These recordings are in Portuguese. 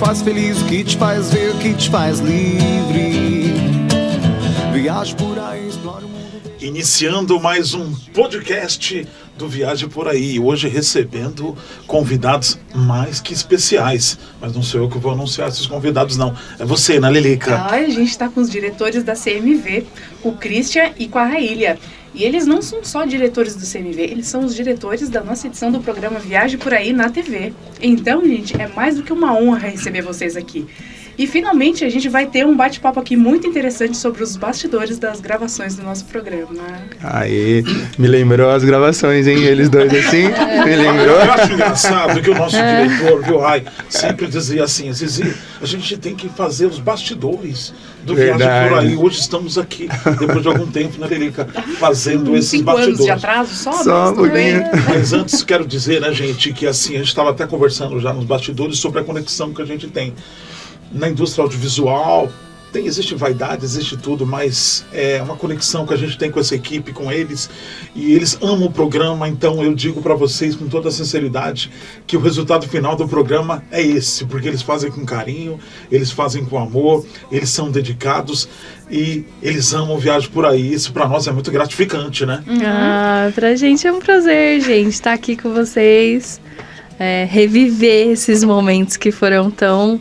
faz feliz, o que te faz ver, o que te faz livre. Viaje por aí, explore o mundo. Iniciando mais um podcast do Viagem por Aí. Hoje recebendo convidados mais que especiais. Mas não sou eu que vou anunciar esses convidados, não. É você, né, Lilica? A gente está com os diretores da CMV, o Christian e com a Raília. E eles não são só diretores do CMV, eles são os diretores da nossa edição do programa Viagem por Aí na TV. Então, gente, é mais do que uma honra receber vocês aqui. E finalmente a gente vai ter um bate-papo aqui muito interessante sobre os bastidores das gravações do nosso programa. Aí, me lembrou as gravações, hein? Eles dois assim, me lembrou. Eu acho engraçado que o nosso diretor, viu, Rai, sempre dizia assim, Zizi, a gente tem que fazer os bastidores do Viagem por Aí. Hoje estamos aqui, depois de algum tempo, né, Lilica, fazendo esses 5 bastidores. anos de atraso só um pouquinho. Mas antes quero dizer, né, gente, que assim, a gente estava até conversando já nos bastidores sobre a conexão que a gente tem na indústria audiovisual. Existe vaidade, existe tudo, mas é uma conexão que a gente tem com essa equipe, com eles, e eles amam o programa. Então eu digo para vocês com toda a sinceridade que o resultado final do programa é esse, porque eles fazem com carinho, eles fazem com amor, eles são dedicados e eles amam Viagem por Aí. Isso para nós é muito gratificante, né? Pra gente é um prazer, gente, estar aqui com vocês, reviver esses momentos que foram tão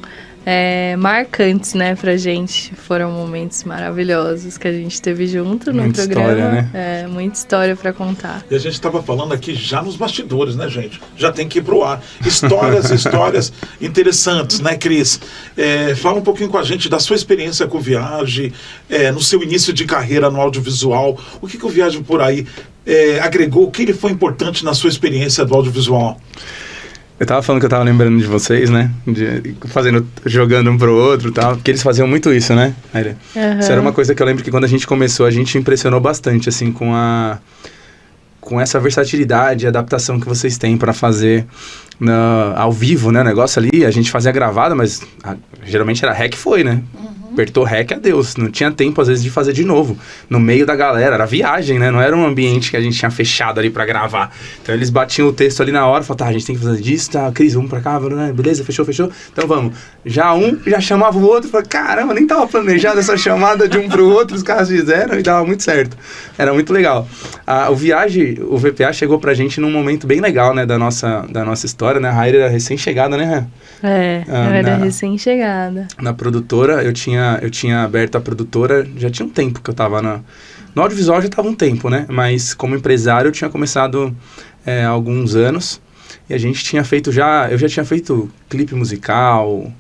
marcantes, né, pra gente. Foram momentos maravilhosos que a gente teve junto no muita programa. História, né? Muita história pra contar. E a gente estava falando aqui já nos bastidores, né, gente? Já tem que ir pro ar. Histórias interessantes, né, Cris? Fala um pouquinho com a gente da sua experiência com Viagem, no seu início de carreira no audiovisual. O que o Viagem por Aí agregou? O que ele foi importante na sua experiência do audiovisual? Eu tava falando que eu tava lembrando de vocês, né? Jogando um pro outro e tal. Porque eles faziam muito isso, né? Isso era uma coisa que eu lembro que quando a gente começou, a gente impressionou bastante, assim, com essa versatilidade e adaptação que vocês têm para fazer ao vivo, né? O negócio ali, a gente fazia gravado, mas geralmente era rec foi, né? Apertou rec, adeus. Não tinha tempo, às vezes, de fazer de novo. No meio da galera, era viagem, né? Não era um ambiente que a gente tinha fechado ali pra gravar. Então, eles batiam o texto ali na hora, falavam, tá, a gente tem que fazer disso, tá, Cris, vamos pra cá, né? Beleza, fechou. Então, vamos. Já chamava o outro, falava, caramba, nem tava planejado essa chamada de um pro outro, os caras fizeram e dava muito certo. Era muito legal. O VPA chegou pra gente num momento bem legal, né, da nossa história, né? A Raíra era recém-chegada, né? Eu era recém-chegada. Na produtora, eu tinha aberto a produtora, já tinha um tempo que eu tava no audiovisual, já tava um tempo, né? Mas como empresário eu tinha começado há alguns anos, e a gente tinha feito eu já tinha feito clipe musical,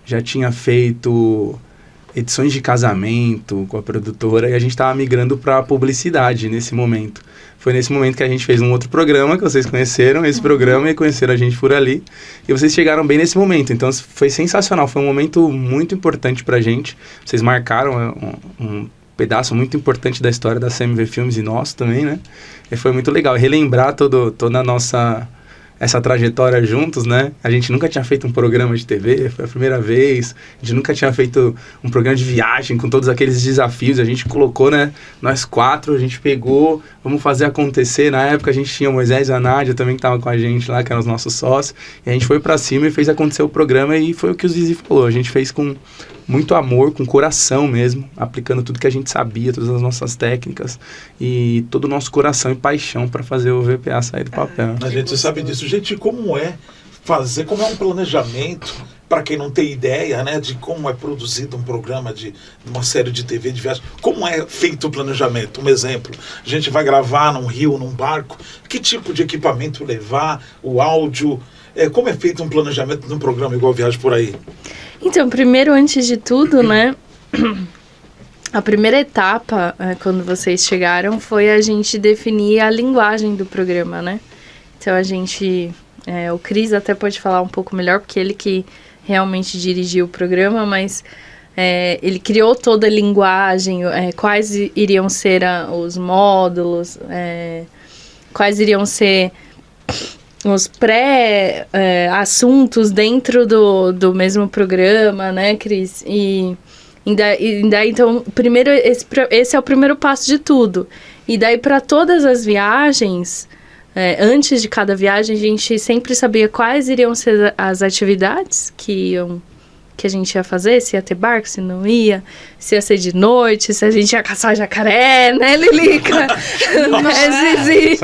já tinha feito edições de casamento com a produtora, e a gente tava migrando para publicidade nesse momento. Foi nesse momento que a gente fez um outro programa, que vocês conheceram esse programa e conheceram a gente por ali. E vocês chegaram bem nesse momento. Então, foi sensacional. Foi um momento muito importante pra gente. Vocês marcaram um pedaço muito importante da história da CMV Filmes e nosso também, né? E foi muito legal. Relembrar toda a nossa essa trajetória juntos, né? A gente nunca tinha feito um programa de TV, foi a primeira vez. A gente nunca tinha feito um programa de viagem com todos aqueles desafios. A gente colocou, né? Nós 4, a gente pegou, vamos fazer acontecer. Na época a gente tinha o Moisés e a Nádia também que estavam com a gente lá, que eram os nossos sócios. E a gente foi pra cima e fez acontecer o programa, e foi o que o Zizi falou. A gente fez com muito amor, com coração mesmo, aplicando tudo que a gente sabia, todas as nossas técnicas e todo o nosso coração e paixão para fazer o VPA sair do papel. A gente sabe disso. Gente, como é um planejamento, para quem não tem ideia, né, de como é produzido um programa de uma série de TV de viagem, como é feito o planejamento? Um exemplo, a gente vai gravar num rio, num barco, que tipo de equipamento levar, o áudio, como é feito um planejamento de um programa igual Viagem por Aí? Então, primeiro, antes de tudo, né, a primeira etapa, quando vocês chegaram, foi a gente definir a linguagem do programa, né? Então, a gente, o Cris até pode falar um pouco melhor, porque ele que realmente dirigiu o programa, mas ele criou toda a linguagem, quais iriam ser os módulos, quais iriam ser os pré-assuntos dentro do mesmo programa, né, Cris? E daí, então, primeiro, esse é o primeiro passo de tudo. E daí, para todas as viagens, antes de cada viagem, a gente sempre sabia quais iriam ser as atividades que iam que a gente ia fazer, se ia ter barco, se não ia, se ia ser de noite, se a gente ia caçar jacaré, né, Lilica? Zizi.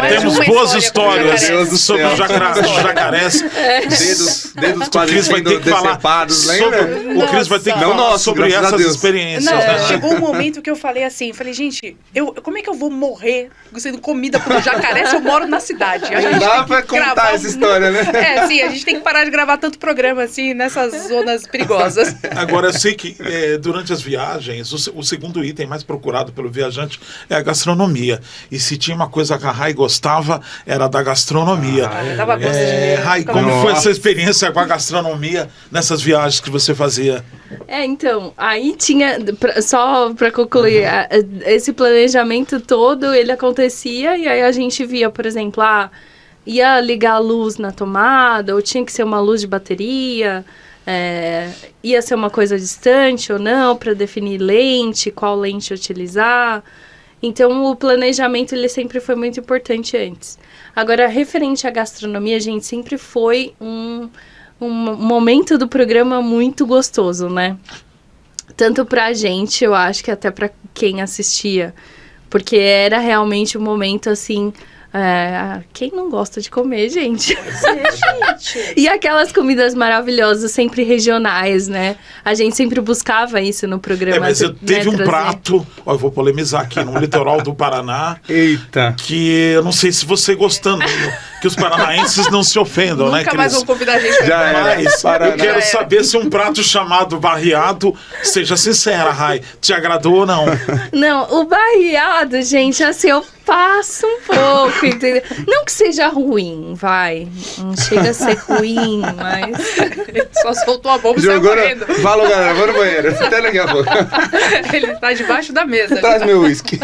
Temos boas histórias jacarés. sobre os jacarés. Dedos O quase Cris vai ter que falar decepados, lembra? o Cris vai ter que Não falar nosso, sobre graças a essas Deus. experiências. Não, né? chegou um momento que eu falei assim, gente, como é que eu vou morrer sendo comida por um jacaré se eu moro na cidade? A gente Dá tem pra que contar gravar essa história, né? Sim, a gente tem que parar de gravar tanto programa assim, nessas zonas perigosas. Agora, eu sei que durante as viagens, o segundo item mais procurado pelo viajante é a gastronomia. E se tinha uma coisa que a Rai gostava, era da gastronomia. Dava gosto de Rai, como foi essa experiência com a gastronomia nessas viagens que você fazia? Então, aí tinha, só para concluir, esse planejamento todo, ele acontecia e aí a gente via, por exemplo, ia ligar a luz na tomada, ou tinha que ser uma luz de bateria, ia ser uma coisa distante ou não, para definir lente, qual lente utilizar. Então, o planejamento, ele sempre foi muito importante antes. Agora, referente à gastronomia, gente, sempre foi um momento do programa muito gostoso, né? Tanto pra gente, eu acho que até pra quem assistia. Porque era realmente um momento, assim... quem não gosta de comer, gente? E aquelas comidas maravilhosas, sempre regionais, né? A gente sempre buscava isso no programa. Mas teve um prato, eu vou polemizar aqui, no litoral do Paraná. Eita. Que eu não sei se você gostando, que os paranaenses não se ofendam, né, Nunca mais Cris? vão convidar a gente. Já era. Mas eu quero saber se um prato chamado barreado, seja sincera, Rai, te agradou ou não? Não, o barreado, gente, assim, eu passo um pouco, entendeu? Não que seja ruim, vai. Não chega a ser ruim, mas... Só soltou a bomba e saiu Jogou correndo. Falou, galera, vou no banheiro. Até daqui a pouco. Ele tá debaixo da mesa. Traz meu uísque.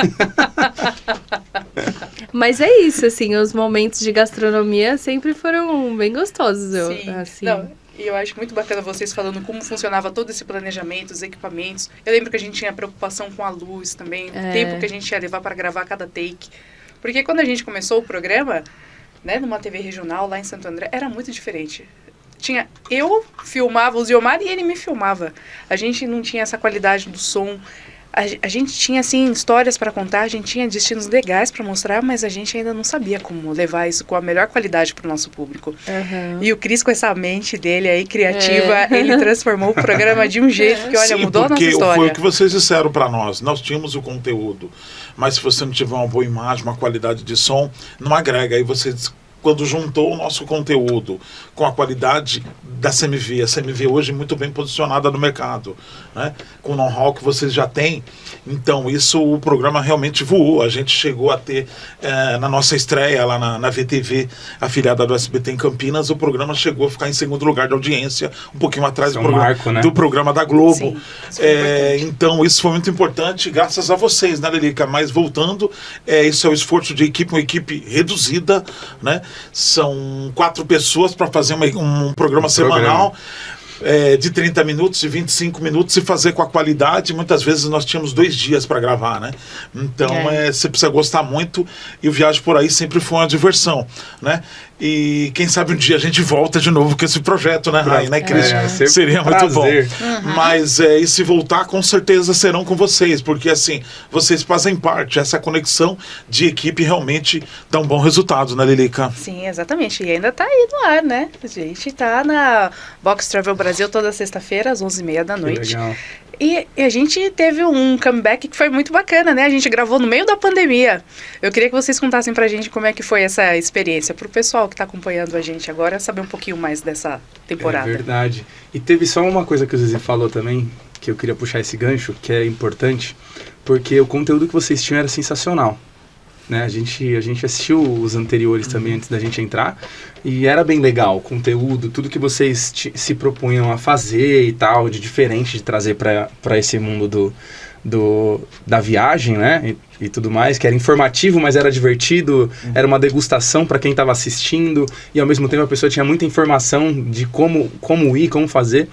Mas é isso, assim, os momentos de gastronomia sempre foram bem gostosos, Sim. assim. Não, e eu acho muito bacana vocês falando como funcionava todo esse planejamento, os equipamentos. Eu lembro que a gente tinha preocupação com a luz também, o tempo que a gente ia levar para gravar cada take. Porque quando a gente começou o programa, né, numa TV regional lá em Santo André, era muito diferente. Eu filmava o Ziomar e ele me filmava. A gente não tinha essa qualidade do som. A gente tinha, assim, histórias para contar, a gente tinha destinos legais para mostrar, mas a gente ainda não sabia como levar isso com a melhor qualidade para o nosso público. Uhum. E o Cris, com essa mente dele aí, criativa, ele transformou o programa de um jeito que, olha, Sim, mudou a nossa porque história. foi o que vocês disseram para nós. Nós tínhamos o conteúdo, mas se você não tiver uma boa imagem, uma qualidade de som, não agrega. Aí vocês, quando juntou o nosso conteúdo com a qualidade da CMV, a CMV hoje é muito bem posicionada no mercado, né? Com o know-how que vocês já têm, então o programa realmente voou. A gente chegou a ter, na nossa estreia lá na VTV, afiliada do SBT em Campinas, o programa chegou a ficar em segundo lugar de audiência, um pouquinho atrás Isso é um marco, né? do programa da Globo. Sim, isso foi importante. Então isso foi muito importante, graças a vocês, né, Lilica? Mas voltando, isso é o esforço de equipe, uma equipe reduzida, né? São 4 pessoas para fazer um programa semanal. De 30 minutos, de 25 minutos, e fazer com a qualidade. Muitas vezes nós tínhamos 2 dias para gravar, né? Então você precisa gostar muito, e o Viagem por Aí sempre foi uma diversão, né? E quem sabe um dia a gente volta de novo com esse projeto, né, Rai? Né, Cris? Seria muito bom. Mas e se voltar, com certeza serão com vocês, porque assim, vocês fazem parte, essa conexão de equipe realmente dá um bom resultado, né, Lilica? Sim, exatamente. E ainda tá aí no ar, né? A gente tá na Box Travel Brasil toda sexta-feira, às 11h30 da noite. Legal. E a gente teve um comeback que foi muito bacana, né? A gente gravou no meio da pandemia. Eu queria que vocês contassem pra gente como é que foi essa experiência, pro pessoal que tá acompanhando a gente agora, saber um pouquinho mais dessa temporada. É verdade. E teve só uma coisa que o Zizi falou também, que eu queria puxar esse gancho, que é importante, porque o conteúdo que vocês tinham era sensacional. Né? A gente assistiu os anteriores também antes da gente entrar, e era bem legal o conteúdo, tudo que vocês se propunham a fazer e tal, de diferente de trazer para esse mundo da viagem, né? E tudo mais, que era informativo, mas era divertido, era uma degustação para quem estava assistindo, e ao mesmo tempo a pessoa tinha muita informação de como ir, como fazer.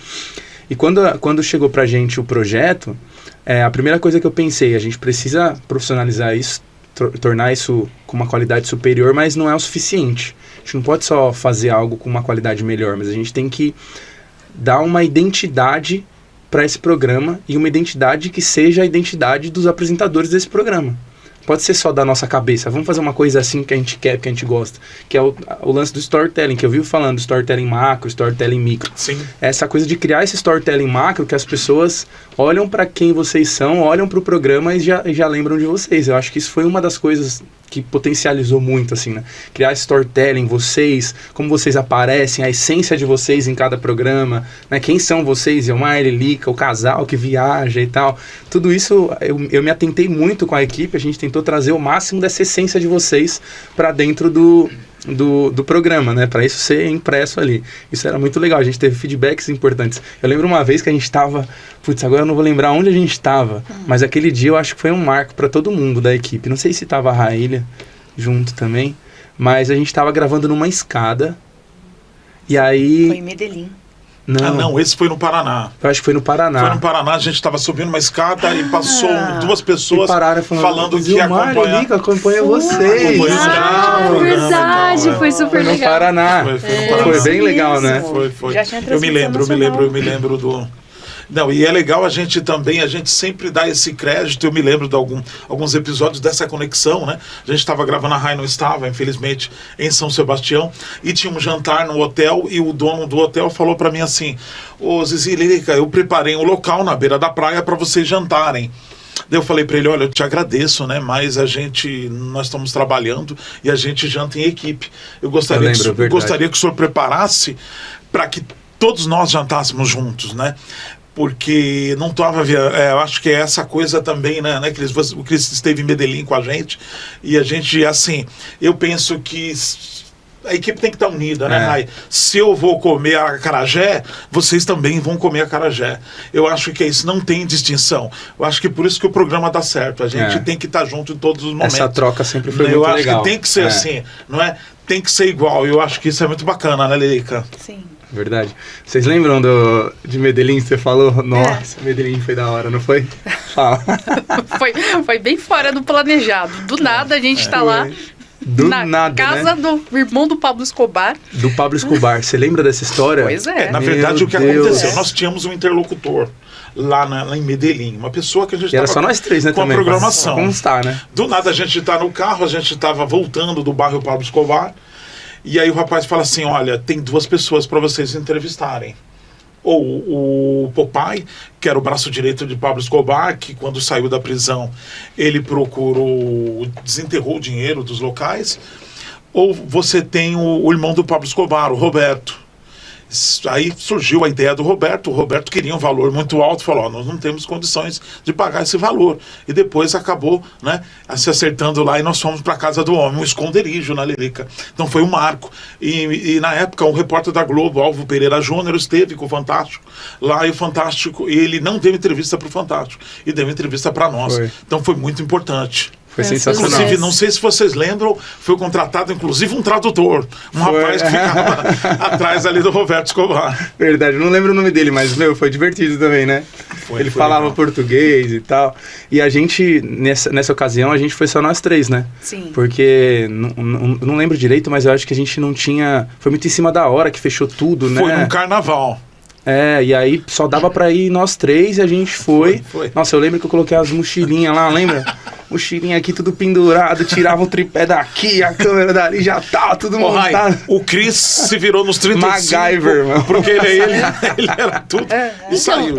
E quando chegou pra gente o projeto, a primeira coisa que eu pensei, a gente precisa profissionalizar isso, tornar isso com uma qualidade superior, mas não é o suficiente. A gente não pode só fazer algo com uma qualidade melhor, mas a gente tem que dar uma identidade para esse programa e uma identidade que seja a identidade dos apresentadores desse programa. Pode ser só da nossa cabeça. Vamos fazer uma coisa assim que a gente quer, que a gente gosta. Que é o lance do storytelling, que eu vivo falando, storytelling macro, storytelling micro. Sim. Essa coisa de criar esse storytelling macro, que as pessoas olham para quem vocês são, olham para o programa e já lembram de vocês. Eu acho que isso foi uma das coisas que potencializou muito, assim, né? Criar esse storytelling, vocês, como vocês aparecem, a essência de vocês em cada programa, né? Quem são vocês, Elmar, Lilica, o casal que viaja e tal. Tudo isso, eu me atentei muito com a equipe, a gente tentou trazer o máximo dessa essência de vocês para dentro do programa, né? Para isso ser impresso ali. Isso era muito legal, a gente teve feedbacks importantes. Eu lembro uma vez que a gente estava... Putz, agora eu não vou lembrar onde a gente estava, mas aquele dia eu acho que foi um marco para todo mundo da equipe. Não sei se estava a Raília junto também, mas a gente estava gravando numa escada e aí... Foi em Medellín. Não, esse foi no Paraná. Eu acho que foi no Paraná. Foi no Paraná, a gente estava subindo uma escada e passou duas E pessoas pararam falando que ia Zilmar, acompanhar. Lilica, acompanha vocês. Acompanha Ah, o programa, verdade, então, foi super Foi no legal. Paraná. Foi no Paraná. Foi bem legal, né? Foi. Já tinha Eu me transmissão lembro do... Não, e é legal a gente sempre dá esse crédito. Eu me lembro de alguns episódios dessa conexão, né? A gente estava gravando, a Rai não estava, infelizmente, em São Sebastião, e tinha um jantar no hotel, e o dono do hotel falou para mim assim: ô Zizi, Lilica, eu preparei um local na beira da praia para vocês jantarem. Daí eu falei para ele: olha, eu te agradeço, né? Mas nós estamos trabalhando e a gente janta em equipe. Eu gostaria que o senhor preparasse para que todos nós jantássemos juntos, né? Porque não estava... eu acho que é essa coisa também, né, Cris? O Cris esteve em Medellín com a gente, e a gente, assim, eu penso que a equipe tem que estar unida, né, Rai? Se eu vou comer acarajé, vocês também vão comer acarajé. Eu acho que isso não tem distinção. Eu acho que por isso que o programa dá certo. A gente tem que estar junto em todos os momentos. Essa troca sempre foi eu muito acho legal. que tem que ser assim, não é? Tem que ser igual. Eu acho que isso é muito bacana, né, Lilica? Sim. Verdade. Vocês lembram de Medellín? Você falou, nossa, Medellín foi da hora, não foi? Fala. Foi bem fora do planejado. Do nada a gente tá lá Do na nada, casa né? do irmão do Pablo Escobar. Do Pablo Escobar. Você lembra dessa história? Pois é. Na Meu verdade, o que Deus. aconteceu? Nós tínhamos um interlocutor lá em Medellín, uma pessoa que a gente E era estava só nós três, né, com também? a programação. Como está, né? Do nada a gente está no carro, a gente estava voltando do bairro Pablo Escobar, e aí o rapaz fala assim: olha, tem duas pessoas para vocês entrevistarem. Ou o Popeye, que era o braço direito de Pablo Escobar, que quando saiu da prisão ele desenterrou o dinheiro dos locais, ou você tem o irmão do Pablo Escobar, o Roberto. Aí surgiu a ideia do Roberto. O Roberto queria um valor muito alto, falou: nós não temos condições de pagar esse valor. E depois acabou, né, se acertando lá, e nós fomos para a casa do homem, um esconderijo na Lilica. Então foi um marco. E na época o repórter da Globo, Alvo Pereira Júnior, esteve com o Fantástico lá, e o Fantástico, ele não deu entrevista para o Fantástico, e deu entrevista para nós. Foi. Então foi muito importante. Foi É, sensacional. Inclusive, não sei se vocês lembram, foi contratado inclusive um tradutor, rapaz que ficava atrás ali do Roberto Escobar. Verdade, não lembro o nome dele, mas, foi divertido também, né? Ele foi falava legal. português e tal. E a gente, nessa ocasião, a gente foi só nós três, né? Sim. Porque, não lembro direito, mas eu acho que a gente não tinha... Foi muito em cima da hora que fechou tudo, né? Foi num carnaval. E aí só dava pra ir nós três e a gente foi. Foi. Nossa, eu lembro que eu coloquei as mochilinhas lá, lembra? Mochilinha aqui tudo pendurado, tirava o tripé daqui, a câmera dali, já tá tudo Rai, montado. o Chris se virou nos 35. MacGyver, mano. Porque ele era tudo. E saiu, Então,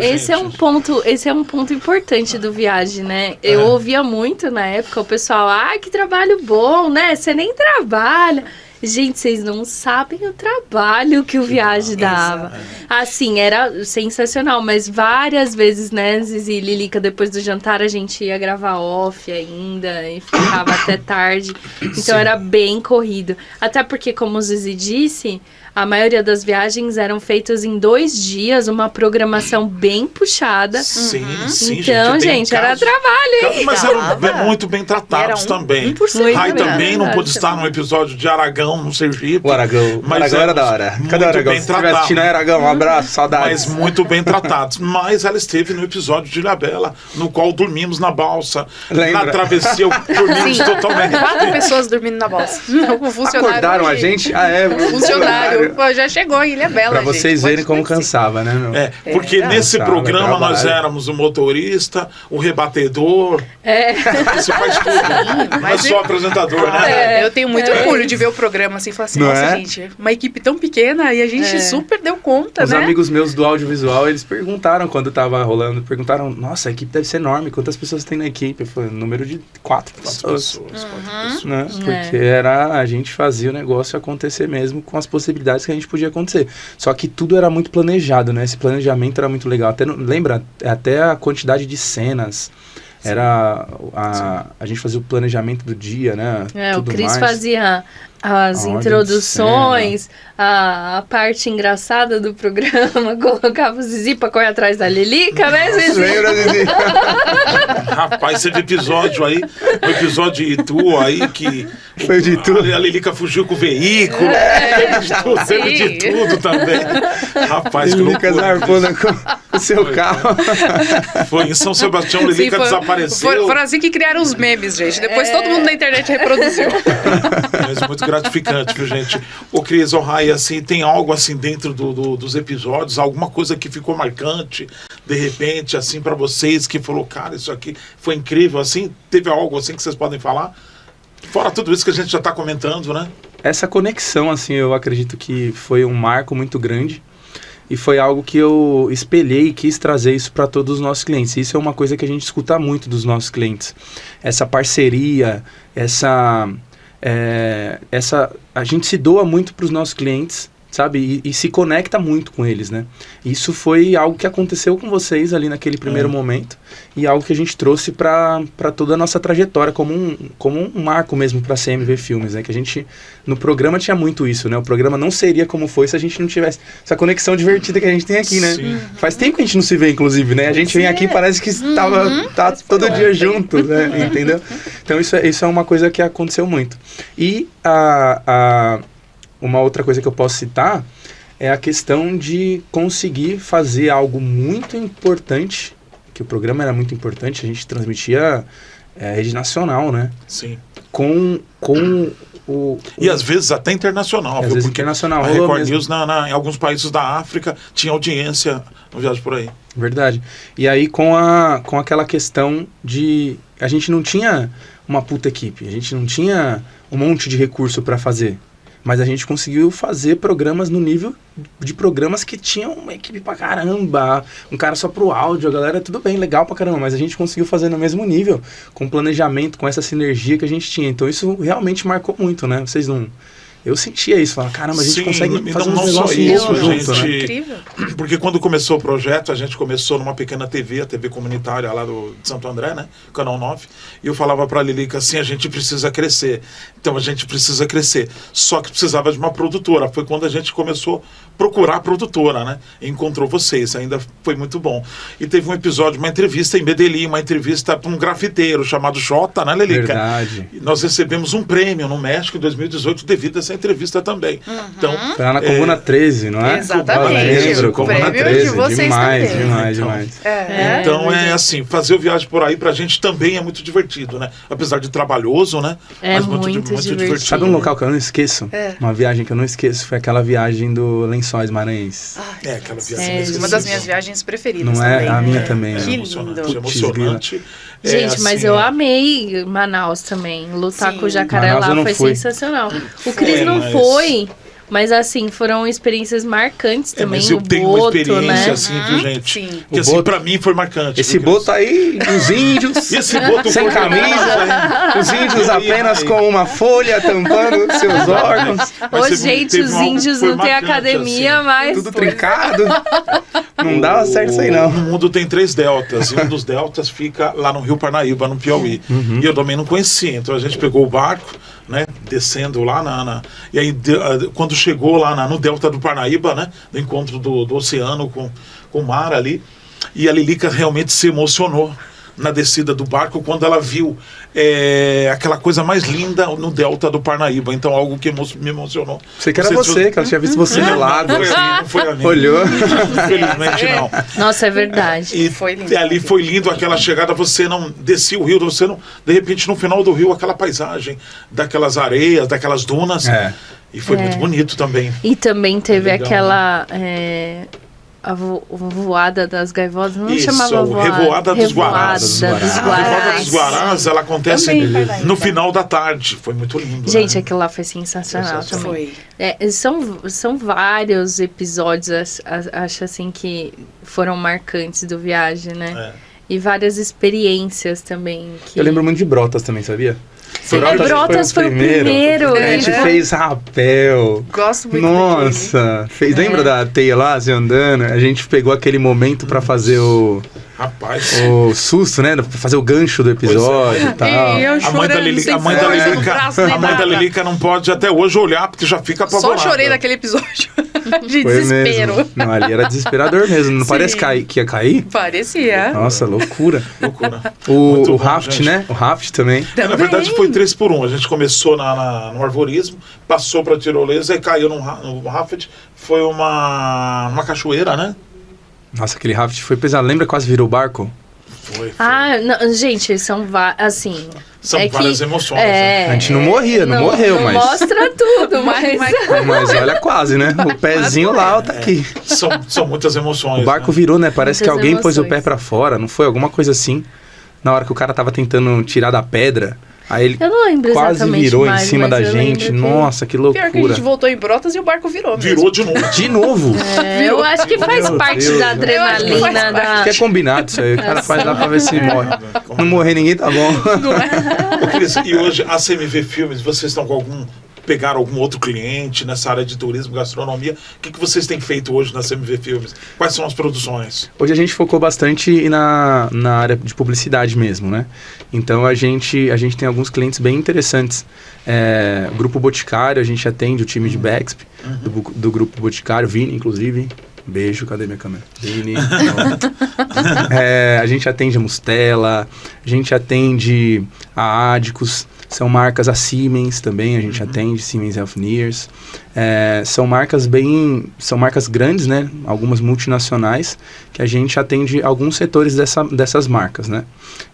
esse é um ponto importante do Viagem, né? Eu ouvia muito na época o pessoal: que trabalho bom, né? Você nem trabalha. Gente, vocês não sabem o trabalho que o Viagem dava. Assim, era sensacional, mas várias vezes, né, Zizi e Lilica, depois do jantar a gente ia gravar off ainda e ficava até tarde. Então era bem corrido. Até porque, como o Zizi disse, a maioria das viagens eram feitas em 2 dias, uma programação bem puxada. Sim, sim, Então, tem gente, era casos- trabalho, hein? Mas Dava. eram muito bem tratados Era também. 1%. Rai Muito também bem, não verdade, pôde estar num episódio de Aragão, no Sergipe. O Aragão. Mas Aragão era éramos da hora. Cadê muito o Aragão? bem Se estiver assistindo, tratados. Aragão, um abraço, saudades. Mas muito bem tratados. Mas ela esteve no episódio de Ilhabela, no qual dormimos na balsa. Lembra? Na travessia, dormimos Sim. totalmente. 4 pessoas dormindo na balsa. O funcionário. Acordaram a de- gente? O funcionário Pô, já chegou em Ilha Bela, Pra gente, vocês pode verem como conhecer. cansava, né, meu? Porque nesse Cansava, programa nós trabalho. éramos o motorista, o rebatedor. Você faz tudo. Não é mas só apresentador, né? Eu tenho muito orgulho de ver o programa assim, falar assim, Não nossa, é? gente, uma equipe tão pequena e a gente super deu conta, Os né? amigos meus do audiovisual, eles perguntaram quando tava rolando, perguntaram, nossa, a equipe deve ser enorme, quantas pessoas tem na equipe? Eu falei, número de 4 pessoas. Né? Porque a gente fazia o negócio acontecer mesmo com as possibilidades que a gente podia acontecer. Só que tudo era muito planejado, né? Esse planejamento era muito legal. Lembra? Até a quantidade de cenas. Era a gente fazia o planejamento do dia, né? O Tudo Cris mais. fazia as A ordem de introduções, a parte engraçada do programa, colocava o Zizi pra correr atrás da Lilica, né, Zizi? Lembra, Zizi? Rapaz, teve episódio aí, o episódio de Itu aí, que Foi de Itu. a Lilica fugiu com o veículo, teve de tudo também. Rapaz, que Lilica loucura. zarpando com o seu carro. Foi em São Sebastião, Sim, Lilica desapareceu. Foram assim que criaram os memes, gente. Depois todo mundo na internet reproduziu. Mas muito gratificante, viu, gente? Ô, Cris, ô, Rai, assim, tem algo assim dentro dos episódios, alguma coisa que ficou marcante, de repente, assim, pra vocês, que falou, cara, isso aqui foi incrível, assim? Teve algo assim que vocês podem falar? Fora tudo isso que a gente já tá comentando, né? Essa conexão, assim, eu acredito que foi um marco muito grande. E foi algo que eu espelhei e quis trazer isso para todos os nossos clientes. Isso é uma coisa que a gente escuta muito dos nossos clientes. Essa parceria, a gente se doa muito para os nossos clientes, sabe? E se conecta muito com eles, né? Isso foi algo que aconteceu com vocês ali naquele primeiro momento e algo que a gente trouxe para toda a nossa trajetória como um marco mesmo para a CMV Filmes, né? Que a gente, no programa tinha muito isso, né? O programa não seria como foi se a gente não tivesse essa conexão divertida que a gente tem aqui, né? Sim. Faz tempo que a gente não se vê, inclusive, né? A gente vem aqui e parece que tá todo dia junto, né? Entendeu? Então isso é uma coisa que aconteceu muito. E uma outra coisa que eu posso citar é a questão de conseguir fazer algo muito importante, que o programa era muito importante, a gente transmitia rede nacional, né? Sim. Com o... E às vezes até internacional, Às viu? vezes Porque internacional, a rolou Record mesmo. News em alguns países da África tinha audiência no Viagem por Aí. Verdade. E aí com aquela questão de... A gente não tinha uma puta equipe, a gente não tinha um monte de recurso para fazer. Mas a gente conseguiu fazer programas no nível de programas que tinham uma equipe pra caramba, um cara só pro áudio, a galera, tudo bem, legal pra caramba, mas a gente conseguiu fazer no mesmo nível, com planejamento, com essa sinergia que a gente tinha. Então isso realmente marcou muito, né? Vocês não... Eu sentia isso, falava, caramba, a gente Sim, consegue então fazer um não só negócio isso, louco a junto, né? gente- Incrível. Porque quando começou o projeto, a gente começou numa pequena TV, a TV comunitária lá de Santo André, né? Canal 9. E eu falava pra Lilica assim, a gente precisa crescer. Então a gente precisa crescer. Só que precisava de uma produtora. Foi quando a gente começou a procurar a produtora, né? E encontrou vocês. Ainda foi muito bom. E teve um episódio, uma entrevista em Medellín, uma entrevista para um grafiteiro chamado Jota, né, Lilica? Verdade. E nós recebemos um prêmio no México em 2018 devido a essa entrevista também. Então, Foi lá na Comuna 13, não é? Exatamente. Eu lembro, O Comuna prêmio 13, de vocês demais, também. demais, Então, demais. então é assim, fazer o Viagem por Aí pra gente também é muito divertido, né? Apesar de trabalhoso, né? É muito divertido. Sabe um local que eu não esqueço? Uma viagem que eu não esqueço foi aquela viagem do Lençóis Maranhenses. É, aquela viagem. É, inesquecível. Uma das minhas viagens preferidas Não é? também. A minha também. Que Emocionante, lindo. emocionante. É, Gente, mas assim, eu amei Manaus também. Lutar Sim. com o jacaré Manaus eu lá não foi fui. sensacional. O Cris não mas- foi, mas assim, foram experiências marcantes É, também. mas eu o tenho uma Boto, experiência né? assim, viu, gente? Sim. Que O assim, Boto- pra mim foi marcante. Esse viu, boto aí, os índios, Esse boto sem foi camisa, os índios apenas aí. com uma folha tampando seus órgãos, Ô, Mas gente, teve os algo que índios foi não têm marcante, academia, assim. mas... tudo trincado. Não dava certo isso aí, não. O mundo tem 3 deltas, e um dos deltas fica lá no Rio Parnaíba, no Piauí. Uhum. E eu também não conhecia, então a gente pegou o barco, né, descendo lá e aí quando chegou lá no delta do Parnaíba, né, no encontro do oceano com o mar ali, e a Lilica realmente se emocionou, na descida do barco quando ela viu aquela coisa mais linda no delta do Parnaíba. Então, algo que me emocionou. Sei que era Não sei se você, que ela tinha visto você no lago. Não foi a mim. Olhou. Infelizmente, não. Nossa, é verdade. E Foi lindo. ali foi lindo aquela chegada, você não descia o rio, você não, de repente no final do rio aquela paisagem daquelas areias, daquelas dunas, e foi muito bonito também. E também teve Legal, aquela... a voada das gaivotas, não Isso, chamava o voada. Revoada dos Guarás. Revoada dos A Revoada Guarás. dos Guarás, ela acontece Também foi lá, no então. final da tarde. Foi muito lindo. Gente, né? aquilo lá foi sensacional Sensacional. também. Foi. São vários episódios, acho assim, que foram marcantes do Viagem, né? É. E várias experiências também. Que... Eu lembro muito de Brotas também, sabia? Brotas foi o primeiro. A gente fez rapel. Gosto muito Nossa, lembra da teia lá, assim, andando? A gente pegou aquele momento pra fazer o susto, né? Pra fazer o gancho do episódio e tal. E eu A mãe da chorando, Lilica, sem a mãe da força no Lilica, braço, nem a mãe da nada. Lilica não pode até hoje olhar, porque já fica apavorada. Só chorei naquele episódio de Foi desespero. mesmo. Não, ali era desesperador mesmo. Não Sim. parece que ia cair? Parecia. Nossa, loucura. Loucura. O Muito bom, raft, gente. né? O raft também. Na verdade foi 3x1. A gente começou no arvorismo, passou para tirolesa e caiu no raft. Foi uma cachoeira, né? Nossa, aquele raft foi pesado. Lembra que quase virou barco? Foi. Ah, não, gente, são assim... São é várias que, emoções. Né? A gente não morria, não morreu, não mas... mostra tudo, mas... Mas olha, quase, né? O pezinho lá tá aqui. São muitas emoções. O barco né? virou, né? Parece que Muitas alguém pôs o pé emoções. pra fora, não foi? Alguma coisa assim. Na hora que o cara tava tentando tirar da pedra, aí ele Eu não lembro quase exatamente virou mais, em cima mas da eu gente. lembro que- Nossa, que Pior que a loucura. gente voltou em Brotas e o barco virou mesmo. Virou de novo. De novo? Eu acho que faz Meu parte Deus, da eu acho que adrenalina faz da... Acho que é combinado isso aí. O cara faz lá pra ver se morre. Não morrer ninguém, tá bom. Ô, Cris, e hoje a CMV Filmes, vocês estão com pegaram algum outro cliente nessa área de turismo, gastronomia? O que vocês têm feito hoje na CMV Filmes? Quais são as produções? Hoje a gente focou bastante na área de publicidade mesmo, né? Então a gente tem alguns clientes bem interessantes. O Grupo Boticário, a gente atende o time de Bexp, do Grupo Boticário, Vini, inclusive. Beijo, cadê minha câmera? Vini. A gente atende a Mustela, a gente atende a Adicus, são marcas, a Siemens também, a gente atende, Siemens Healthineers. São marcas grandes, né? Algumas multinacionais, que a gente atende alguns setores dessas marcas, né?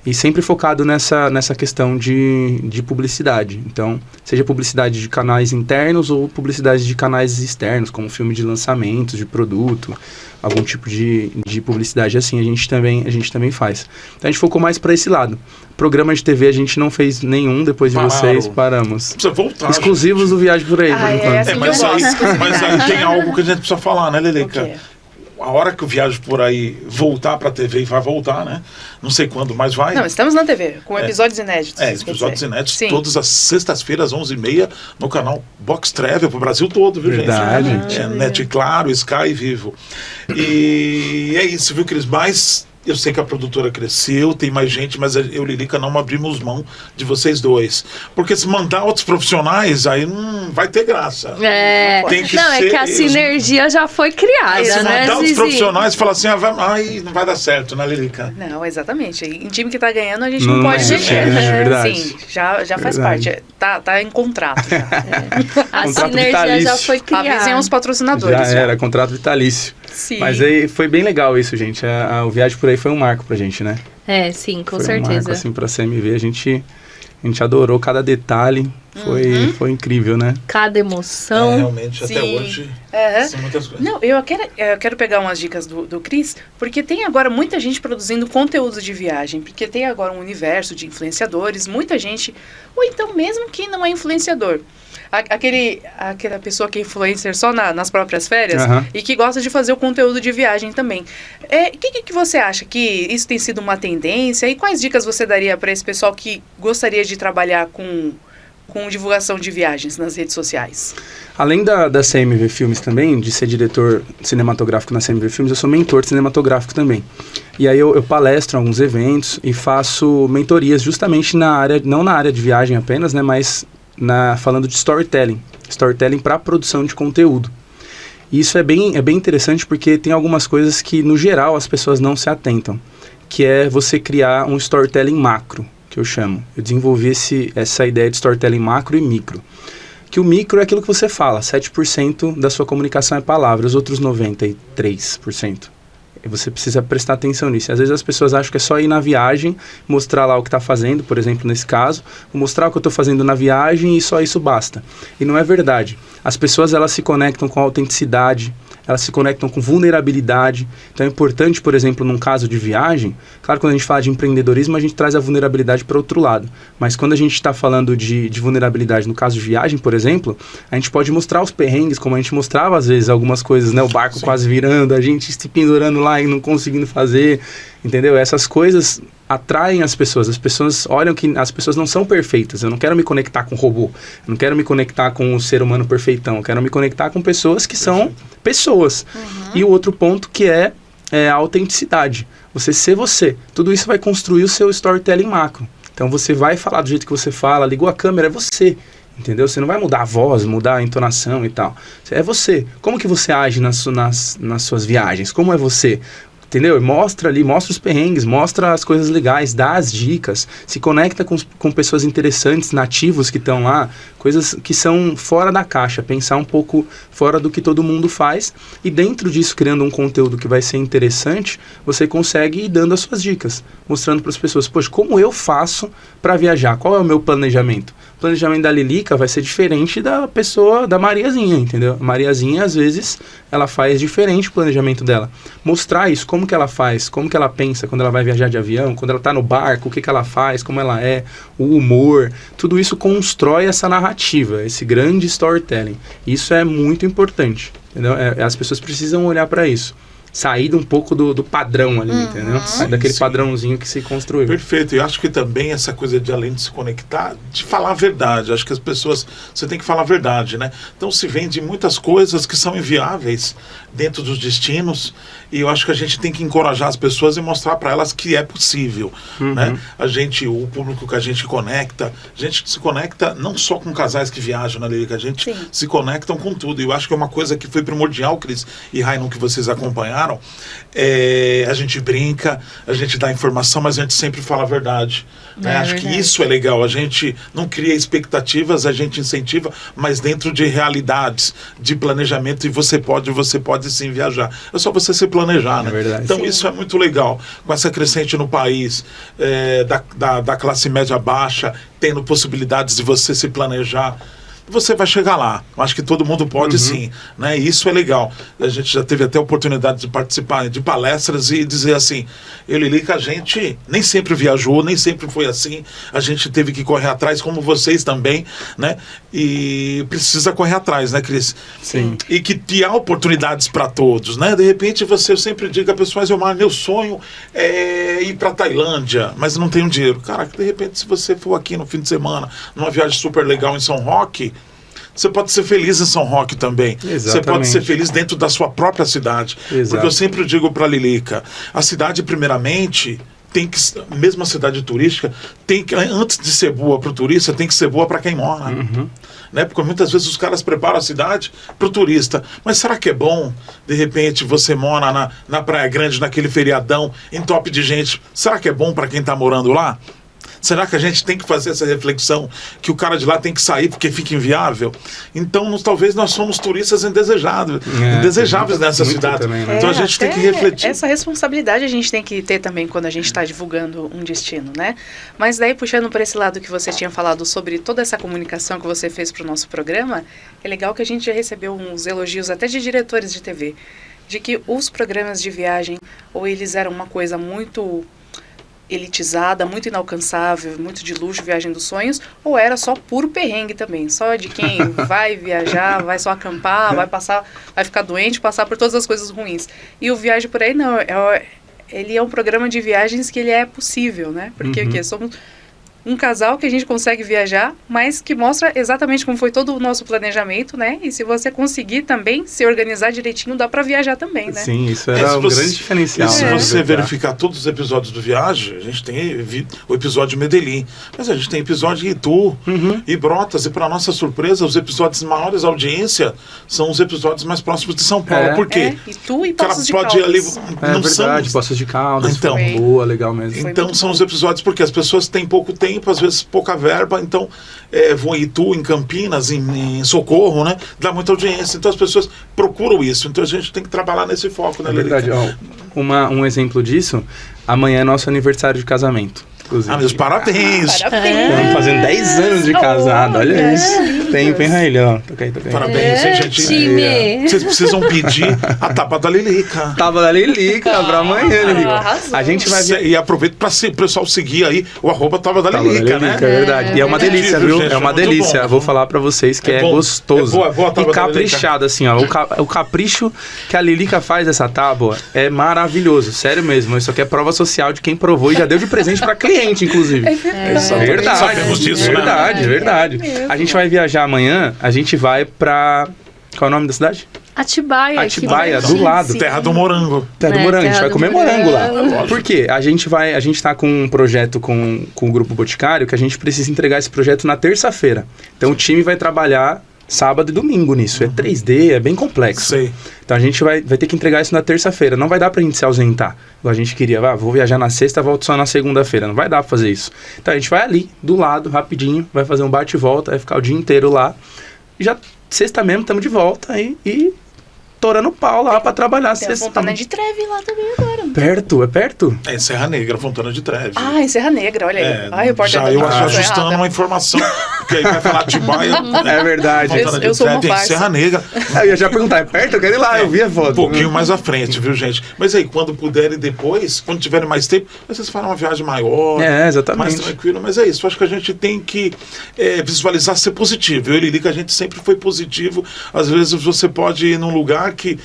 E sempre focado nessa questão de publicidade. Então, seja publicidade de canais internos ou publicidade de canais externos, como filme de lançamentos, de produto, algum tipo de publicidade assim, a gente também faz. Então, a gente focou mais para esse lado. Programa de TV a gente não fez nenhum, depois de vocês paramos. Precisa voltar. Exclusivos do Viagem por Aí, por Ah, é enquanto. assim. Mas Eu aí, gosto. mas aí tem algo que a gente precisa falar, né, O Leleca? quê? A hora que o Viagem por Aí voltar pra TV, e vai voltar, né? Não sei quando, mas vai. Não, estamos na TV, com episódios inéditos. quer Episódios dizer. inéditos, Sim. todas as sextas-feiras, 11h30, no canal Box Travel, pro Brasil todo, viu, Verdade. gente? Net Claro, Sky e Vivo. E é isso, viu, Cris? Mas eu sei que a produtora cresceu, tem mais gente, mas eu e Lilica não abrimos mão de vocês dois. Porque se mandar outros profissionais, aí não vai ter graça. Tem que Não, é ser que a eles. sinergia já foi criada, Se né, mandar outros Zizi? profissionais e falar assim, não vai dar certo, né, Lilica? Não, exatamente. Em time que tá ganhando, a gente Não não, pode mexe, mexer. é verdade. Sim, já faz Verdade. parte. Tá em contrato já. A Contrato sinergia já vitalício. foi criada. Avisem os patrocinadores. Já era, contrato vitalício. Sim. Mas aí foi bem legal isso, gente. O Viagem por Aí foi um marco pra gente, né? Sim, com foi um marco, certeza. assim, pra CMV. A gente adorou cada detalhe. Foi incrível, né? Cada emoção. Realmente, até Sim. hoje, Aham. são muitas coisas. Não, eu quero pegar umas dicas do Cris, porque tem agora muita gente produzindo conteúdo de viagem, porque tem agora um universo de influenciadores, muita gente, ou então mesmo que não é influenciador, aquela pessoa que é influencer só nas próprias férias Aham. e que gosta de fazer o conteúdo de viagem também. O que você acha? Que isso tem sido uma tendência? E quais dicas você daria para esse pessoal que gostaria de trabalhar com divulgação de viagens nas redes sociais? Além da CMV Filmes também, de ser diretor cinematográfico na CMV Filmes, eu sou mentor cinematográfico também. E aí eu palestro em alguns eventos e faço mentorias justamente não na área de viagem apenas, né, mas falando de storytelling para produção de conteúdo. E isso é bem interessante porque tem algumas coisas que, no geral, as pessoas não se atentam. que é você criar um storytelling macro, que eu chamo. Eu desenvolvi essa ideia de storytelling macro e micro. Que o micro é aquilo que você fala, 7% da sua comunicação é palavra, os outros 93%. E você precisa prestar atenção nisso. Às vezes as pessoas acham que é só ir na viagem, mostrar lá o que está fazendo, por exemplo, nesse caso, vou mostrar o que eu estou fazendo na viagem e só isso basta. E não é verdade. As pessoas, elas se conectam com autenticidade, elas se conectam com vulnerabilidade. Então é importante, por exemplo, num caso de viagem, claro, quando a gente fala de empreendedorismo, a gente traz a vulnerabilidade para outro lado. Mas quando a gente está falando de vulnerabilidade, no caso de viagem, por exemplo, a gente pode mostrar os perrengues, como a gente mostrava às vezes algumas coisas, né? O barco Sim. quase virando, a gente se pendurando lá e não conseguindo fazer, entendeu? Essas coisas atraem as pessoas olham que as pessoas não são perfeitas. Eu não quero me conectar com robô, eu não quero me conectar com o ser humano perfeitão, eu quero me conectar com pessoas que são pessoas. E o outro ponto que é a autenticidade, você ser você. Tudo isso vai construir o seu storytelling macro. Então você vai falar do jeito que você fala, ligou a câmera, é você. Entendeu? Você não vai mudar a voz, mudar a entonação e tal. É você. Como que você age nas suas viagens? Como é você? Entendeu? Mostra ali, mostra os perrengues, mostra as coisas legais, dá as dicas, se conecta com pessoas interessantes, nativos que estão lá, coisas que são fora da caixa, pensar um pouco fora do que todo mundo faz e dentro disso, criando um conteúdo que vai ser interessante, você consegue ir dando as suas dicas, mostrando para as pessoas, poxa, como eu faço para viajar? Qual é o meu planejamento? O planejamento da Lilica vai ser diferente da pessoa, da Mariazinha, entendeu? A Mariazinha, às vezes, ela faz diferente o planejamento dela. Mostrar isso, como que ela faz, como que ela pensa quando ela vai viajar de avião, quando ela está no barco, o que ela faz, como ela é, o humor, tudo isso constrói essa narrativa, esse grande storytelling. Isso é muito importante, entendeu? As pessoas precisam olhar para isso. Sair um pouco do padrão ali, entendeu? Sair daquele padrãozinho que se construiu. Perfeito. E acho que também essa coisa de, além de se conectar, de falar a verdade. Acho que as pessoas, você tem que falar a verdade, né? Então se vende muitas coisas que são inviáveis dentro dos destinos e eu acho que a gente tem que encorajar as pessoas e mostrar para elas que é possível, né? O público que a gente se conecta não só com casais que viajam na Lilica, a gente se conectam com tudo. E eu acho que é uma coisa que foi primordial, Cris e Rainun, que vocês acompanharam. A gente brinca, a gente dá informação, mas a gente sempre fala a verdade. Né? Acho que isso é legal. A gente não cria expectativas, a gente incentiva, mas dentro de realidades, de planejamento, e você pode sim viajar. É só você se planejar, né? Verdade. Então isso é muito legal. Com essa crescente no país, da classe média baixa, tendo possibilidades de você se planejar, você vai chegar lá. Acho que todo mundo pode sim, né? E isso é legal. A gente já teve até a oportunidade de participar de palestras e dizer assim, eu e Lilica, a gente nem sempre viajou, nem sempre foi assim, a gente teve que correr atrás, como vocês também, né? E precisa correr atrás, né, Cris? Sim. E que há oportunidades para todos, né? De repente eu sempre digo a pessoa, mas meu sonho é ir para Tailândia, mas não tenho dinheiro. Cara, de repente se você for aqui no fim de semana, numa viagem super legal em São Roque, você pode ser feliz em São Roque também. Exatamente. Você pode ser feliz dentro da sua própria cidade. Exato. Porque eu sempre digo para a Lilica, a cidade primeiramente tem que, mesmo a cidade turística, tem que, antes de ser boa para o turista, tem que ser boa para quem mora. Né? Porque muitas vezes os caras preparam a cidade para o turista. Mas será que é bom, de repente, você mora na Praia Grande, naquele feriadão, em top de gente? Será que é bom para quem está morando lá? Será que a gente tem que fazer essa reflexão que o cara de lá tem que sair porque fica inviável? Então, talvez nós somos turistas indesejáveis nessa cidade. Também, né? Então a gente tem que refletir. Essa responsabilidade a gente tem que ter também quando a gente está divulgando um destino, né? Mas daí, puxando para esse lado que você tinha falado sobre toda essa comunicação que você fez para o nosso programa, é legal que a gente já recebeu uns elogios até de diretores de TV, de que os programas de viagem, ou eles eram uma coisa muito elitizada, muito inalcançável, muito de luxo, viagem dos sonhos, ou era só puro perrengue também, só de quem vai viajar, vai só acampar, vai ficar doente, passar por todas as coisas ruins. E o Viagem por Aí não, ele é um programa de viagens que ele é possível, né? Porque o quê? um casal que a gente consegue viajar, mas que mostra exatamente como foi todo o nosso planejamento, né? E se você conseguir também se organizar direitinho, dá pra viajar também, né? Sim, isso era um grande diferencial. E se né? você verificar todos os episódios do Viagem, a gente tem o episódio de Medellín, mas a gente tem episódio de Itu e Brotas, e para nossa surpresa, os episódios de maiores audiência são os episódios mais próximos de São Paulo. Por quê? Itu e Porque ela Poços de pode ir ali, Caldas. não verdade, são... Poços de Caldas, Então. foi boa, legal mesmo. Foi Então muito são bom. os episódios porque as pessoas têm pouco tempo, às vezes pouca verba, então vão em Itu, em Campinas, em Socorro, né? Dá muita audiência, então as pessoas procuram isso, então a gente tem que trabalhar nesse foco, né, É Lilica? verdade, ó, um exemplo disso, amanhã é nosso aniversário de casamento. Inclusive. Meus parabéns! Estamos fazendo 10 anos de casado, olha isso. Tempo, hein, Raília? Ó, toca aí. Parabéns, hein, gente? time. Vocês precisam pedir a tapa da Lilica. Tava da Lilica pra amanhã, Lilica. arrasou. A gente vai ver. E aproveito para o pessoal seguir aí o @tava da Tava da Lilica, né? É verdade. E é uma delícia, Incrível, viu? gente, É uma muito delícia. bom. Vou falar pra vocês que É é, bom. gostoso. É boa a tábua e da caprichado, assim, ó. O capricho que a Lilica faz dessa tábua é maravilhoso. Sério mesmo. Isso aqui é prova social de quem provou e já deu de presente pra cliente, inclusive. Verdade. Sabemos disso, né? Verdade. A gente vai viajar amanhã, a gente vai pra... Qual é o nome da cidade? Atibaia. Atibaia, aqui do pertinho, lado. sim. Terra do Morango. Terra do É, Morango, a gente Terra vai do comer morango lá. Morango. Por quê? A gente tá com um projeto com o Grupo Boticário que a gente precisa entregar esse projeto na terça-feira. Então o time vai trabalhar sábado e domingo nisso. É 3D, é bem complexo. Sei. Então a gente vai ter que entregar isso na terça-feira. Não vai dar pra gente se ausentar. Igual a gente queria, vou viajar na sexta, volto só na segunda-feira. Não vai dar pra fazer isso. Então a gente vai ali, do lado, rapidinho, vai fazer um bate e volta, vai ficar o dia inteiro lá. E já sexta mesmo, estamos de volta aí e torando pau lá pra trabalhar. Tem a Sexta, Fontana de Treve lá também agora. Perto, é perto? É Serra Negra, Fontana de Treve. Ah, em Serra Negra, olha aí. Ai, o porta já eu acho ajustando uma informação, porque aí vai falar Atibaia. É verdade. Fontana Eu de sou uma Treve, em farsa. Serra Negra. Eu ia já perguntar, é perto? Eu quero ir lá, eu vi a foto. Um pouquinho mais à frente, viu, gente? Mas aí, quando puderem depois, quando tiverem mais tempo, vocês farão uma viagem maior, exatamente. mais tranquila. Mas é isso, acho que a gente tem que visualizar ser positivo. Eu e Lilica, a gente sempre foi positivo. Às vezes você pode ir num lugar que...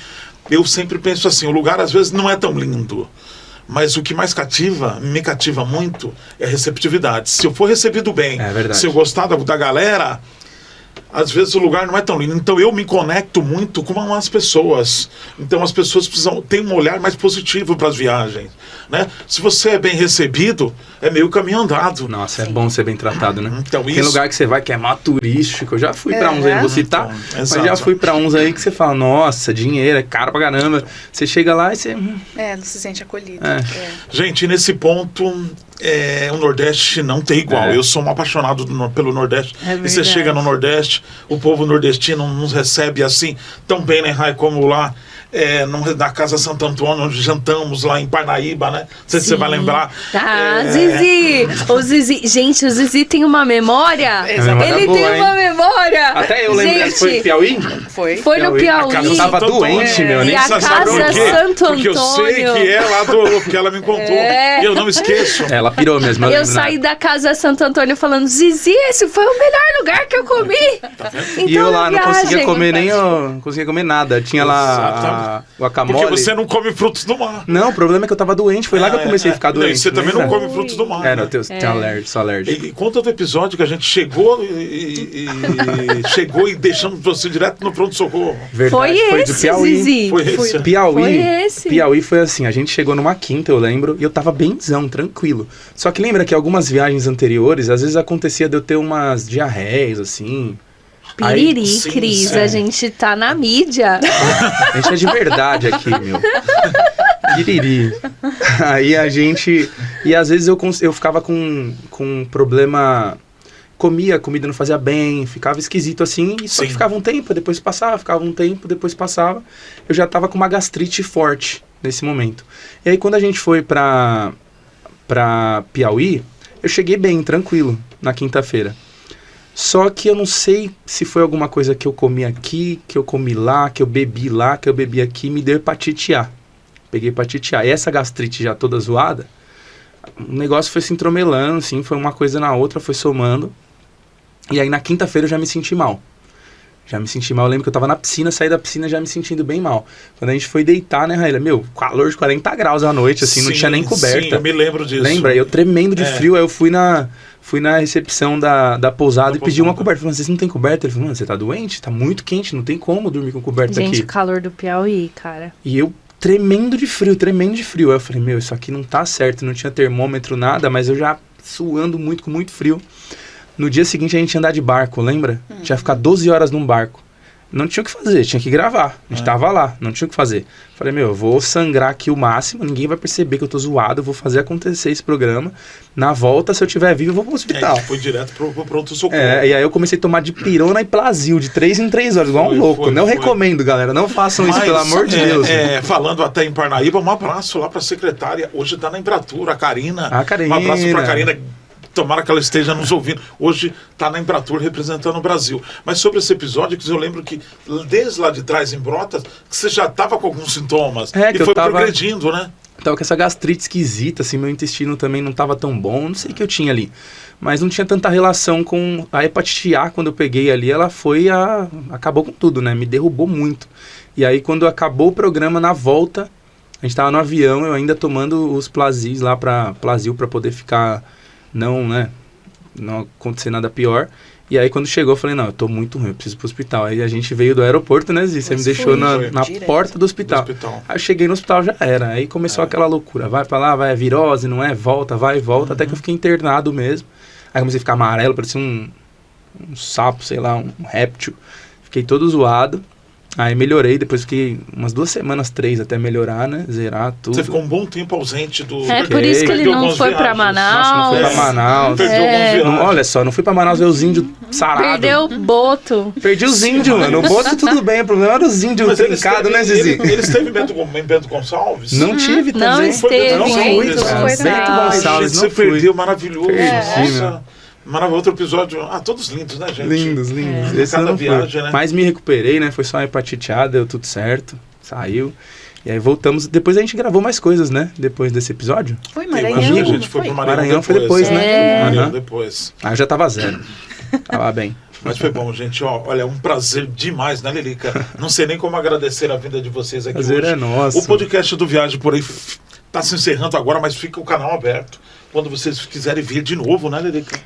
Eu sempre penso assim, o lugar às vezes não é tão lindo. Mas o que mais me cativa muito, é a receptividade. Se eu for recebido bem, É verdade. se eu gostar da galera... Às vezes o lugar não é tão lindo. Então eu me conecto muito com as pessoas. Então as pessoas precisam ter um olhar mais positivo para as viagens, né? Se você é bem recebido, é meio caminho andado. Nossa, é bom ser bem tratado, né? Então, Tem isso- lugar que você vai que é mais turístico. Eu já fui pra uns aí, não vou citar, Então, mas exato. já fui pra uns aí que você fala, nossa, dinheiro, é caro pra caramba. Você chega lá e você... Não se sente acolhido. É. Gente, nesse ponto, o Nordeste não tem igual. É. Eu sou um apaixonado pelo Nordeste. É E você verdade. chega no Nordeste, o povo nordestino nos recebe assim, tão bem, né, Rai, como lá na Casa Santo Antônio, onde jantamos lá em Parnaíba, né? Não sei se você vai lembrar. Ah, Zizi! O Zizi, gente, o Zizi tem uma memória. Exatamente. Ele Boa, tem hein? uma memória. Até eu lembro, Gente, foi Piauí? Foi. Foi no A casa Piauí. tava doente, meu, nem E a Você sabe por Casa quê? Santo Porque eu sei Antônio. que é lá do que ela me contou. É. E eu não esqueço. Ela pirou mesmo. Eu lembro, saí né? da Casa Santo Antônio falando, Zizi, esse foi o melhor lugar que eu comi. Então, E eu lá não na conseguia viagem. comer não conseguia comer nada. Tinha lá o guacamole. Porque você não come frutos do mar. Não, o problema é que eu tava doente. Foi lá que eu comecei a ficar Não, e doente. você também não lembra? come frutos do mar. É, né? não, tem alérgico, sou alérgico. E conta do episódio que a gente chegou chegou e deixamos você direto no pronto-socorro. Verdade, Foi do esse, Piauí. Zizi. Foi esse. Piauí, Foi esse. Piauí foi assim, a gente chegou numa quinta, eu lembro, e eu tava benzão, tranquilo. Só que lembra que algumas viagens anteriores, às vezes acontecia de eu ter umas diarreias, assim. Piriri, sim, Cris, sim. a gente tá na mídia. A gente é de verdade aqui, meu. Piriri. Aí a gente... E às vezes eu ficava com problema... Comia, a comida não fazia bem, ficava esquisito assim, e só que Sim. ficava um tempo, depois passava, ficava um tempo, depois passava. Eu já tava com uma gastrite forte nesse momento. E aí quando a gente foi pra Piauí, eu cheguei bem, tranquilo, na quinta-feira. Só que eu não sei se foi alguma coisa que eu comi aqui, que eu comi lá, que eu bebi aqui, me deu hepatite A. Peguei hepatite A. E essa gastrite já toda zoada, o negócio foi se intromelando, assim, foi uma coisa na outra, foi somando. E aí na quinta-feira eu já me senti mal. Já me senti mal. Eu lembro que eu tava na piscina, saí da piscina já me sentindo bem mal. Quando a gente foi deitar, né, Raíla? Meu, calor de 40 graus à noite, assim, não tinha nem coberta. Sim, eu me lembro disso. Lembra? Eu tremendo de frio, aí eu fui na recepção da pousada e pedi uma coberta. Falei, vocês não tem coberta? Ele falou, mano, você tá doente? Tá muito quente, não tem como dormir com coberta Gente, aqui. o calor do Piauí, cara. E eu tremendo de frio. Aí eu falei, meu, isso aqui não tá certo. Não tinha termômetro, nada, mas eu já suando muito, com muito frio. No dia seguinte a gente ia andar de barco, lembra? Tinha que ficar 12 horas num barco. Não tinha o que fazer, tinha que gravar. A gente tava lá, não tinha o que fazer. Falei, meu, eu vou sangrar aqui o máximo, ninguém vai perceber que eu tô zoado, eu vou fazer acontecer esse programa. Na volta, se eu tiver vivo, eu vou pro hospital. Foi direto pro pronto-socorro. E aí eu comecei a tomar Dipirona e Plasil, de 3 em 3 horas, igual um louco. Não recomendo, galera, não façam isso, pelo amor de Deus. Falando até em Parnaíba, um abraço lá pra secretária, hoje tá na Embratur, a Karina. A Karina. Um abraço pra Karina. Tomara que ela esteja nos ouvindo. Hoje está na Embratur representando o Brasil. Mas sobre esse episódio, eu lembro que desde lá de trás, em Brotas, que você já estava com alguns sintomas. Que e foi progredindo, né? Tava com essa gastrite esquisita, assim, meu intestino também não estava tão bom. Não sei o que eu tinha ali. Mas não tinha tanta relação com a hepatite A. Quando eu peguei ali, ela acabou com tudo, né? Me derrubou muito. E aí, quando acabou o programa, na volta, a gente tava no avião, eu ainda tomando os Plasil lá pra poder ficar... Não acontecer nada pior. E aí quando chegou eu falei, não, eu tô muito ruim, eu preciso ir pro hospital. Aí a gente veio do aeroporto, né, Zí? Você me deixou na porta do hospital. Aí eu cheguei no hospital, já era. Aí começou aquela loucura, vai pra lá, vai, é virose, não é? Volta, vai e volta, até que eu fiquei internado mesmo. Aí comecei a ficar amarelo, parecia um sapo, sei lá, um réptil. Fiquei todo zoado. Aí melhorei, depois fiquei umas 2 semanas, 3 até melhorar, né? Zerar tudo. Você ficou um bom tempo ausente do... Por isso que ele não foi pra Manaus. Nossa, não foi pra Manaus. Perdeu algumas viagens. Olha só, não fui pra Manaus ver os índios sarados. Perdeu o boto. Perdi os índios, mano. O boto tudo bem, o problema era os índios trincados, né, Zizi? Eles teve em Bento Gonçalves? Não tive também. Não esteve. Bento Gonçalves, não você fui. perdeu, maravilhoso. Nossa. Maravilhoso, outro episódio. Todos lindos, né, gente? Lindos. Esse Cada não viagem, foi. né? Mas me recuperei, né? Foi só uma hepatite A, deu tudo certo. Saiu. E aí voltamos. Depois a gente gravou mais coisas, né? Depois desse episódio. Foi A Maranhão. gente foi pro Maranhão foi depois, né? Maranhão depois. Aí eu já tava 0. Tava bem. Mas foi bom, gente. Olha, é um prazer demais, né, Lilica? Não sei nem como agradecer a vinda de vocês aqui Prazer hoje. é nosso. O podcast do Viagem por aí tá se encerrando agora, mas fica o canal aberto. Quando vocês quiserem vir de novo, né, Lilica?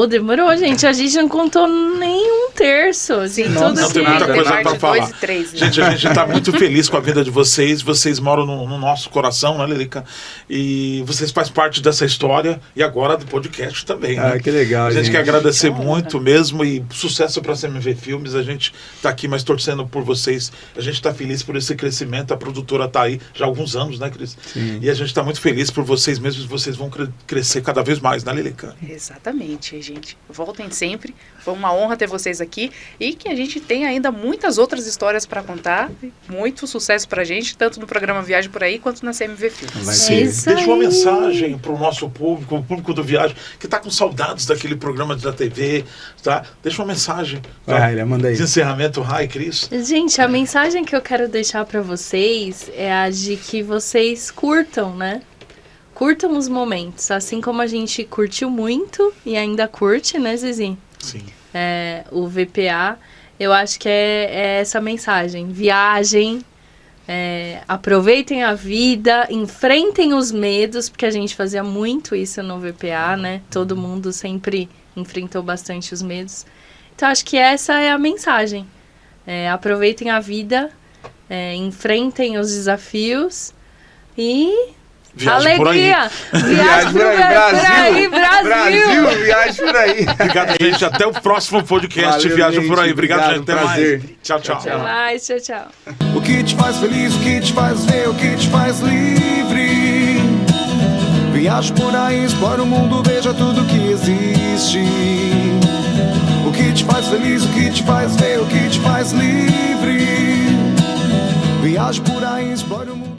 Demorou, gente. A gente não contou nem um terço. Assim, Não, tudo Não tem que... muita coisa parte pra falar. 2 e 3, né? Gente, a gente está muito feliz com a vinda de vocês. Vocês moram no nosso coração, né, Lilica? E vocês fazem parte dessa história e agora do podcast também, né? Que legal, A gente gente. quer agradecer muito mesmo e sucesso para a CMV Filmes. A gente está aqui mais torcendo por vocês. A gente está feliz por esse crescimento. A produtora está aí já há alguns anos, né, Cris? Sim. E a gente está muito feliz por vocês mesmos. Vocês vão crescer cada vez mais, né, Lilica? Exatamente, gente. Voltem sempre. Foi uma honra ter vocês aqui e que a gente tem ainda muitas outras histórias para contar. Muito sucesso pra gente, tanto no programa Viagem por aí quanto na CMV Filmes. Vai É ser. isso Deixa uma aí. mensagem para o nosso público, o público do Viagem, que está com saudades daquele programa da TV, tá? Deixa uma mensagem. Tá? Vai, Raíla, manda aí. De encerramento, Rai, Cris. Gente, a mensagem que eu quero deixar pra vocês é a de que vocês curtam, né? Curtam os momentos, assim como a gente curtiu muito e ainda curte, né, Zizi? Sim. O VPA, eu acho que é essa mensagem. Viagem, aproveitem a vida, enfrentem os medos, porque a gente fazia muito isso no VPA, né? Todo mundo sempre enfrentou bastante os medos. Então, acho que essa é a mensagem. Aproveitem a vida, enfrentem os desafios e... Viagem por aí. Alegria! Viagem por aí, Brasil, viagem por aí. Obrigado, gente. Até o próximo podcast Valeu, Viagem por aí. gente. Obrigado, gente. Até Prazer. mais. Tchau, tchau. Até mais, tchau. O que te faz feliz, o que te faz ver, o que te faz livre. Viaje por aí, explore o mundo, veja tudo que existe. O que te faz feliz, o que te faz ver, o que te faz livre. Viaje por aí, explore o mundo.